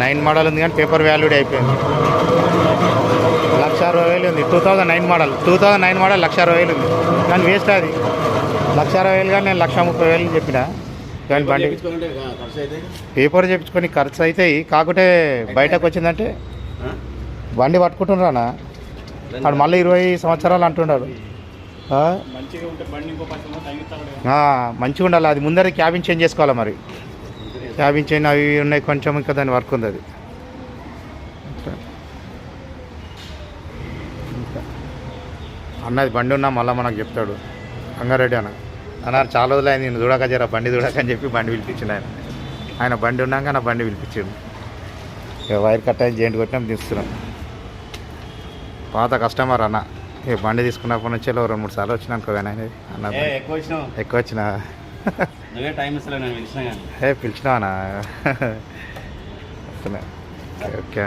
9 model ఉంది కానీ paper valued అయిపోయింది. 1,60,000 ఉంది. 2009 మోడల్ 1,60,000 ఉంది కానీ వేస్ట్ అది. 1,60,000 కానీ నేను 1,30,000 చెప్పిన. కానీ బండి పేపర్ చేయించుకొని ఖర్చు అవుతాయి. కాకుంటే బయటకు వచ్చిందంటే బండి పట్టుకుంటున్నారా వాడు మళ్ళీ 20 సంవత్సరాలు అంటున్నాడు. మంచిగా ఉండాలి. అది ముందర క్యాబిన్ చేంజ్ చేసుకోవాలి. మరి క్యాబిన్ చేంజ్ అవి ఉన్నాయి కొంచెం, ఇంకా దాని వర్క్ ఉంది. అది అన్నది బండి ఉన్నా మళ్ళీ మనకు చెప్తాడు రంగారెడ్డి అన్నారు చాలా రోజులు ఆయన నేను చూడక జర బండి చూడక అని చెప్పి బండి పిలిపించిండు. ఆయన బండి ఉన్నాక నా బండి పిలిపించాడు. ఇక వైర్ కట్ అయ్యి జెయింట్ కొట్టినాం తీస్తున్నాం. పాత కస్టమర్ అన్న బండి తీసుకున్నప్పటి నుంచి 2-3 సార్లు వచ్చినా అనుకో. ఆయన అన్న ఎక్కువ వచ్చినా పిలిచినావనా? ఓకే.